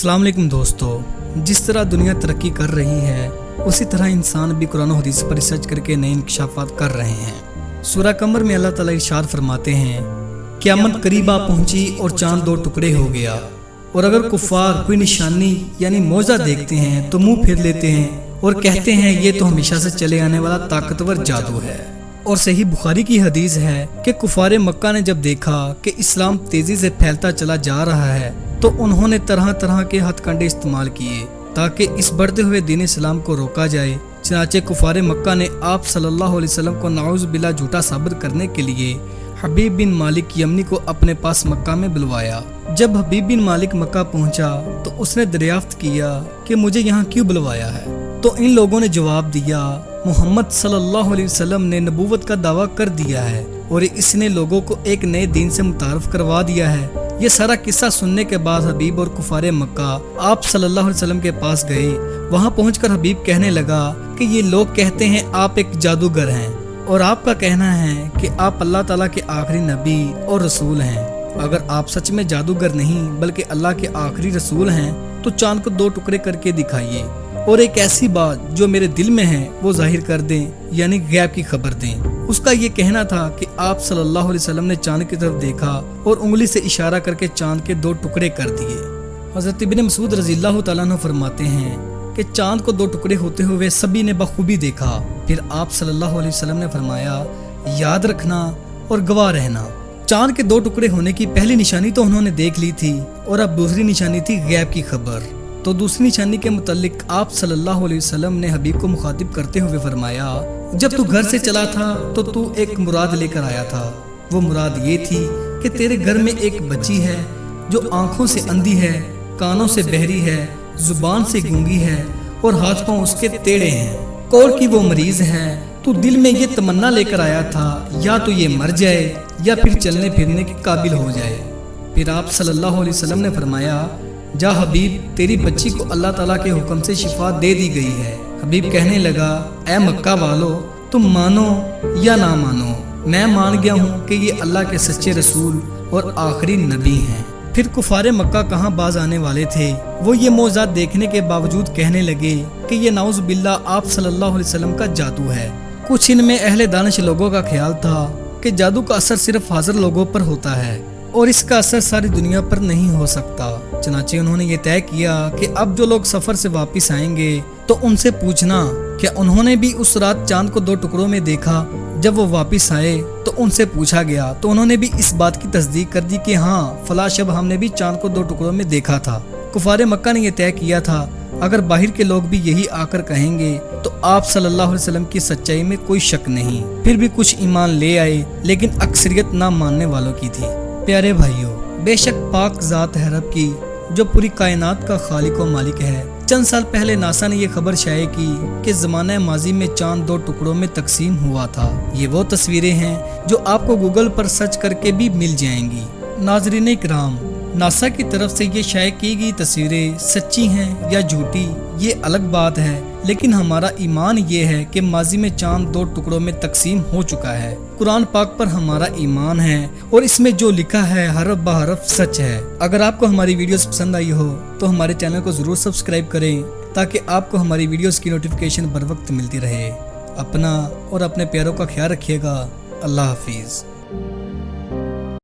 अस्सलाम वालेकुम दोस्तों, जिस तरह दुनिया तरक्की कर रही है उसी तरह इंसान भी कुरान और हदीस पर रिसर्च करके नए इंकशाफात कर रहे हैं। सूरह कमर में अल्लाह ताला इरशाद फरमाते हैं, क़यामत करीब आ पहुंची और चांद दो टुकड़े हो गया, और अगर कुफार कोई निशानी यानी मौजा देखते हैं तो मुंह फेर लेते हैं और कहते हैं ये तो हमेशा से चले आने वाला ताकतवर जादू है। और सही बुखारी की हदीस है कि कुफारे मक्का ने जब देखा कि इस्लाम तेजी से फैलता चला जा रहा है तो उन्होंने तरह तरह के हथकंडे इस्तेमाल किए ताकि इस बढ़ते हुए दीन इस्लाम को रोका जाए। चनाचे कुफारे मक्का ने आप सल्लल्लाहु अलैहि वसल्लम को नाउज़ बिल्लाह झूठा साबित करने के लिए हबीब बिन मालिक यमनी को अपने पास मक्का में बुलवाया। जब हबीब बिन मालिक मक्का पहुंचा तो उसने दरियाफ्त किया कि मुझे यहाँ क्यों बुलवाया है। तो इन लोगों ने जवाब दिया, मोहम्मद सल्लल्लाहु अलैहि वसल्लम ने नबूवत का दावा कर दिया है और इसने लोगों को एक नए दीन से मुतारफ करवा दिया है। ये सारा किस्सा सुनने के बाद हबीब और कुफारे मक्का आप सल्लल्लाहु अलैहि वसल्लम के पास गए। वहाँ पहुंचकर हबीब कहने लगा कि ये लोग कहते हैं आप एक जादूगर हैं और आपका कहना है कि आप अल्लाह ताला के आखिरी नबी और रसूल हैं। अगर आप सच में जादूगर नहीं बल्कि अल्लाह के आखिरी रसूल हैं तो चांद को दो टुकड़े करके दिखाइए और एक ऐसी बात जो मेरे दिल में है वो जाहिर कर दें, यानी गैब की खबर दें। उसका ये कहना था कि आप सल्लल्लाहु अलैहि वसल्लम ने चांद की तरफ देखा और उंगली से इशारा करके चांद के दो टुकड़े कर दिए। हजरत इब्न मसूद रज़ियल्लाहु ताला अन्हु फरमाते हैं कि चांद को दो टुकड़े होते हुए सभी ने बखूबी देखा। फिर आप सल्लल्लाहु अलैहि वसल्लम ने फरमाया, याद रखना और गवाह रहना। चांद के दो टुकड़े होने की पहली निशानी तो उन्होंने देख ली थी और अब दूसरी निशानी थी गैब की खबर। तो दूसरी निशानी के मुतालिक आप सल्लल्लाहु अलैहि वसल्लम ने हबीब को मुखातिब करते हुए फरमाया, जब तू घर से चला था तो तू एक मुराद लेकर आया था। वो मुराद ये थी कि तेरे घर में एक बच्ची है जो आंखों से अंधी है, कानों से बहरी है, जुबान से गूंगी है और हाथ पांव उसके टेढ़े हैं। कौर की वो मरीज है। तू दिल में ये तमन्ना लेकर आया था या तो ये मर जाए या फिर चलने फिरने के काबिल हो जाए। फिर आप सल्लल्लाहु अलैहि वसल्लम ने फरमाया, जा हबीब, तेरी बच्ची को अल्लाह ताला के हुक्म से शिफा दे दी गई है। हबीब कहने लगा, ऐ मक्का वालो, तुम मानो या ना मानो, मैं मान गया हूँ कि ये अल्लाह के सच्चे रसूल और आखिरी नबी हैं। फिर कुफारे मक्का कहाँ बाज आने वाले थे। वो ये मौज़ात देखने के बावजूद कहने लगे कि ये नाउज़ बिल्लाह आप सल्लल्लाहु अलैहि वसल्लम का जादू है। कुछ इनमें अहले दानिश लोगों का ख्याल था कि जादू का असर सिर्फ हाजिर लोगों पर होता है और इसका असर सारी दुनिया पर नहीं हो सकता। चनाचे उन्होंने ये तय किया कि अब जो लोग सफर से वापस आएंगे तो उनसे पूछना क्या उन्होंने भी उस रात चांद को दो टुकड़ों में देखा। जब वो वापस आए तो उनसे पूछा गया तो उन्होंने भी इस बात की तस्दीक कर दी कि हाँ, फला शब हमने भी चांद को दो टुकड़ों में देखा था। कुफारे मक्का ने यह तय किया था अगर बाहर के लोग भी यही आकर कहेंगे तो आप सल्लल्लाहु अलैहि वसल्लम की सच्चाई में कोई शक नहीं। फिर भी कुछ ईमान ले आए, लेकिन अक्सरियत ना मानने वालों की थी। प्यारे भाइयों, बेशक पाक ज़ात है रब की जो पूरी कायनात का खालिक व मालिक है। चंद साल पहले नासा ने यह खबर शाये की कि ज़माने माजी में चांद दो टुकड़ों में तकसीम हुआ था। ये वो तस्वीरें हैं जो आपको गूगल पर सर्च करके भी मिल जाएंगी। नाज़रीन इकराम, नासा की तरफ से ये शाये की गई तस्वीरें सच्ची हैं या झूठी ये अलग बात है, लेकिन हमारा ईमान ये है कि माजी में चांद दो टुकड़ों में तकसीम हो चुका है। कुरान पाक पर हमारा ईमान है और इसमें जो लिखा है हरफ ब हरफ सच है। अगर आपको हमारी वीडियोस पसंद आई हो तो हमारे चैनल को जरूर सब्सक्राइब करें ताकि आपको हमारी वीडियोस की नोटिफिकेशन बर वक्त मिलती रहे। अपना और अपने प्यारों का ख्याल रखिएगा। अल्लाह हाफिज।